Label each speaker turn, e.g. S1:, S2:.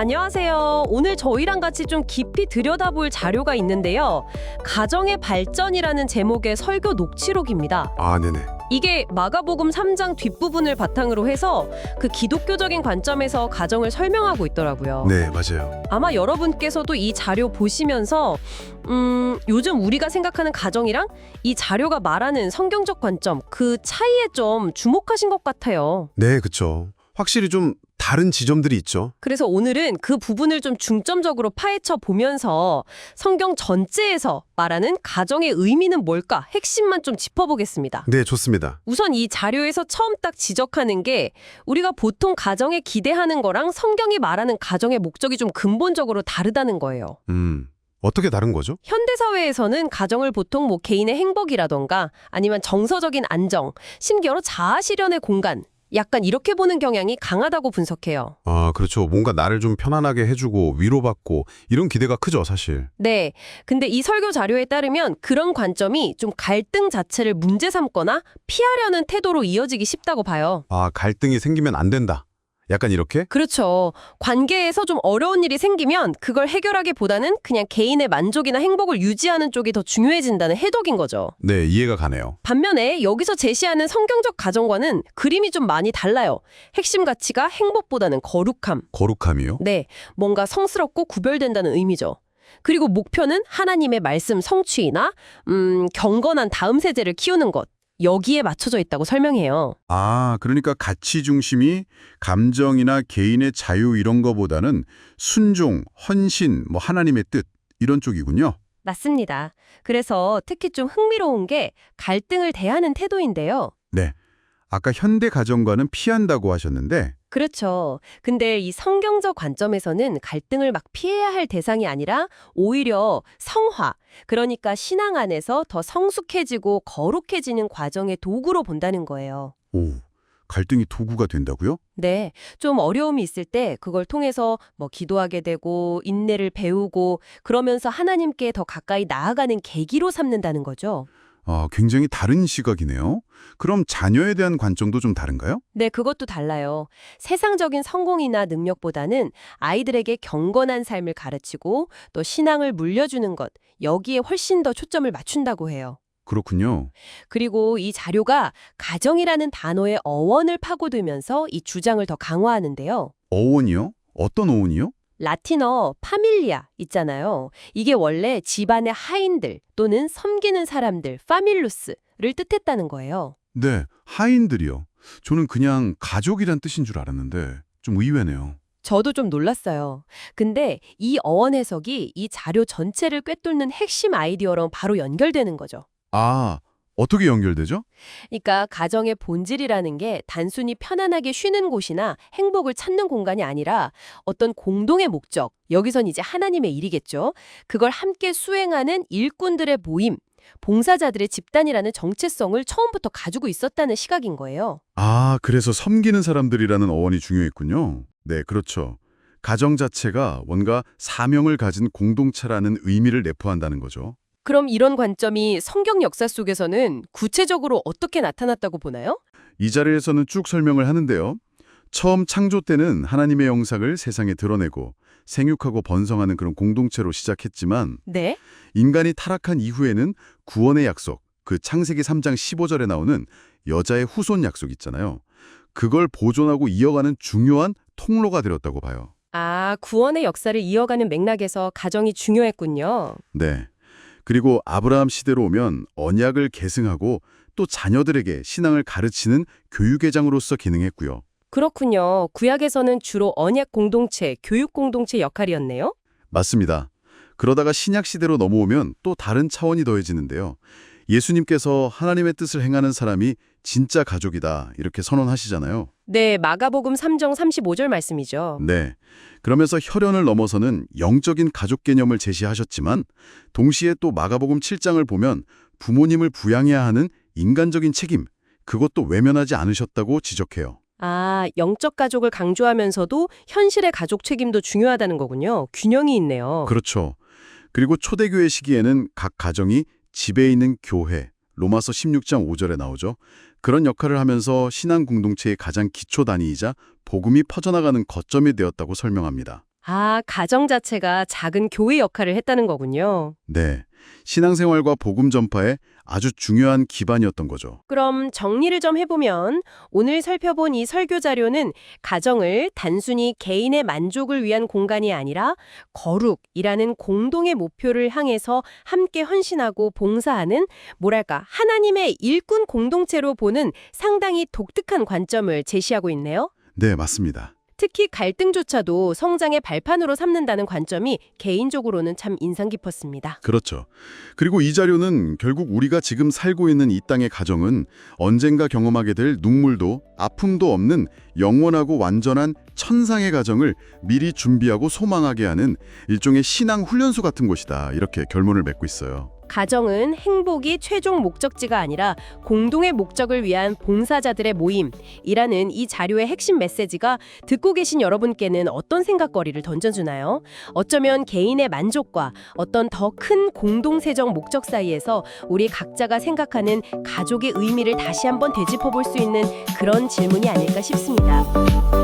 S1: 안녕하세요. 오늘 저희랑 같이 좀 깊이 들여다볼 자료가 있는데요. 가정의 발전이라는 제목의 설교 녹취록입니다.
S2: 아, 네네.
S1: 이게 마가복음 3장 뒷부분을 바탕으로 해서 그 기독교적인 관점에서 가정을 설명하고 있더라고요.
S2: 네, 맞아요.
S1: 아마 여러분께서도 이 자료 보시면서 요즘 우리가 생각하는 가정이랑 이 자료가 말하는 성경적 관점, 그 차이에 좀 주목하신 것 같아요.
S2: 네, 그쵸. 확실히 좀 다른 지점들이 있죠.
S1: 그래서 오늘은 그 부분을 좀 중점적으로 파헤쳐 보면서 성경 전체에서 말하는 가정의 의미는 뭘까 핵심만 좀 짚어보겠습니다.
S2: 네, 좋습니다.
S1: 우선 이 자료에서 처음 딱 지적하는 게 우리가 보통 가정에 기대하는 거랑 성경이 말하는 가정의 목적이 좀 근본적으로 다르다는 거예요.
S2: 어떻게 다른 거죠?
S1: 현대사회에서는 가정을 보통 뭐 개인의 행복이라던가 아니면 정서적인 안정, 심지어 자아 실현의 공간, 약간 이렇게 보는 경향이 강하다고 분석해요.
S2: 아, 그렇죠. 뭔가 나를 좀 편안하게 해주고 위로받고 이런 기대가 크죠, 사실.
S1: 네. 근데 이 설교 자료에 따르면 그런 관점이 좀 갈등 자체를 문제 삼거나 피하려는 태도로 이어지기 쉽다고 봐요.
S2: 아, 갈등이 생기면 안 된다. 약간 이렇게?
S1: 그렇죠. 관계에서 좀 어려운 일이 생기면 그걸 해결하기보다는 그냥 개인의 만족이나 행복을 유지하는 쪽이 더 중요해진다는 해독인 거죠.
S2: 네, 이해가 가네요.
S1: 반면에 여기서 제시하는 성경적 가정과는 그림이 좀 많이 달라요. 핵심 가치가 행복보다는 거룩함.
S2: 거룩함이요?
S1: 네, 뭔가 성스럽고 구별된다는 의미죠. 그리고 목표는 하나님의 말씀 성취나 경건한 다음 세대를 키우는 것. 여기에 맞춰져 있다고 설명해요.
S3: 아, 그러니까 가치 중심이 감정이나 개인의 자유 이런 거보다는 순종, 헌신, 하나님의 뜻 이런 쪽이군요.
S1: 맞습니다. 그래서 특히 좀 흥미로운 게 갈등을 대하는 태도인데요.
S3: 네. 아까 현대 가정과는 피한다고 하셨는데
S1: 그렇죠. 근데 이 성경적 관점에서는 갈등을 막 피해야 할 대상이 아니라 오히려 성화, 그러니까 신앙 안에서 더 성숙해지고 거룩해지는 과정의 도구로 본다는 거예요.
S3: 오, 갈등이 도구가 된다고요?
S1: 네, 좀 어려움이 있을 때 그걸 통해서 기도하게 되고 인내를 배우고 그러면서 하나님께 더 가까이 나아가는 계기로 삼는다는 거죠.
S3: 아, 굉장히 다른 시각이네요. 그럼 자녀에 대한 관점도 좀 다른가요?
S1: 네, 그것도 달라요. 세상적인 성공이나 능력보다는 아이들에게 경건한 삶을 가르치고 또 신앙을 물려주는 것, 여기에 훨씬 더 초점을 맞춘다고 해요.
S3: 그렇군요.
S1: 그리고 이 자료가 가정이라는 단어의 어원을 파고들면서 이 주장을 더 강화하는데요.
S3: 어원이요? 어떤 어원이요?
S1: 라틴어 파밀리아 있잖아요. 이게 원래 집안의 하인들 또는 섬기는 사람들, 파밀루스를 뜻했다는 거예요.
S3: 네, 하인들이요. 저는 그냥 가족이란 뜻인 줄 알았는데 좀 의외네요.
S1: 저도 좀 놀랐어요. 근데 이 어원 해석이 이 자료 전체를 꿰뚫는 핵심 아이디어랑 바로 연결되는 거죠.
S3: 아, 어떻게 연결되죠?
S1: 그러니까 가정의 본질이라는 게 단순히 편안하게 쉬는 곳이나 행복을 찾는 공간이 아니라 어떤 공동의 목적, 여기선 이제 하나님의 일이겠죠. 그걸 함께 수행하는 일꾼들의 모임, 봉사자들의 집단이라는 정체성을 처음부터 가지고 있었다는 시각인 거예요.
S3: 아, 그래서 섬기는 사람들이라는 어원이 중요했군요. 네, 그렇죠. 가정 자체가 뭔가 사명을 가진 공동체라는 의미를 내포한다는 거죠.
S1: 그럼 이런 관점이 성경 역사 속에서는 구체적으로 어떻게 나타났다고 보나요?
S3: 이 자리에서는 쭉 설명을 하는데요. 처음 창조 때는 하나님의 영상을 세상에 드러내고 생육하고 번성하는 그런 공동체로 시작했지만
S1: 네.
S3: 인간이 타락한 이후에는 구원의 약속, 그 창세기 3장 15절에 나오는 여자의 후손 약속 있잖아요. 그걸 보존하고 이어가는 중요한 통로가 되었다고 봐요.
S1: 아, 구원의 역사를 이어가는 맥락에서 가정이 중요했군요.
S3: 네. 그리고 아브라함 시대로 오면 언약을 계승하고 또 자녀들에게 신앙을 가르치는 교육회장으로서 기능했고요.
S1: 그렇군요. 구약에서는 주로 언약 공동체, 교육 공동체 역할이었네요.
S3: 맞습니다. 그러다가 신약 시대로 넘어오면 또 다른 차원이 더해지는데요. 예수님께서 하나님의 뜻을 행하는 사람이 진짜 가족이다 이렇게 선언하시잖아요.
S1: 네, 마가복음 3장 35절 말씀이죠.
S3: 네. 그러면서 혈연을 넘어서는 영적인 가족 개념을 제시하셨지만 동시에 또 마가복음 7장을 보면 부모님을 부양해야 하는 인간적인 책임, 그것도 외면하지 않으셨다고 지적해요.
S1: 아, 영적 가족을 강조하면서도 현실의 가족 책임도 중요하다는 거군요. 균형이 있네요.
S3: 그렇죠. 그리고 초대교회 시기에는 각 가정이 집에 있는 교회, 로마서 16장 5절에 나오죠. 그런 역할을 하면서 신앙 공동체의 가장 기초 단위이자 복음이 퍼져나가는 거점이 되었다고 설명합니다.
S1: 아, 가정 자체가 작은 교회 역할을 했다는 거군요.
S3: 네, 신앙생활과 복음 전파에 아주 중요한 기반이었던 거죠.
S1: 그럼 정리를 좀 해보면 오늘 살펴본 이 설교 자료는 가정을 단순히 개인의 만족을 위한 공간이 아니라 거룩이라는 공동의 목표를 향해서 함께 헌신하고 봉사하는 뭐랄까 하나님의 일꾼 공동체로 보는 상당히 독특한 관점을 제시하고 있네요.
S3: 네, 맞습니다.
S1: 특히 갈등조차도 성장의 발판으로 삼는다는 관점이 개인적으로는 참 인상 깊었습니다.
S3: 그렇죠. 그리고 이 자료는 결국 우리가 지금 살고 있는 이 땅의 가정은 언젠가 경험하게 될 눈물도 아픔도 없는 영원하고 완전한 천상의 가정을 미리 준비하고 소망하게 하는 일종의 신앙 훈련소 같은 곳이다. 이렇게 결론을 맺고 있어요.
S1: 가정은 행복이 최종 목적지가 아니라 공동의 목적을 위한 봉사자들의 모임이라는 이 자료의 핵심 메시지가 듣고 계신 여러분께는 어떤 생각거리를 던져주나요? 어쩌면 개인의 만족과 어떤 더 큰 공동세적 목적 사이에서 우리 각자가 생각하는 가족의 의미를 다시 한번 되짚어볼 수 있는 그런 질문이 아닐까 싶습니다.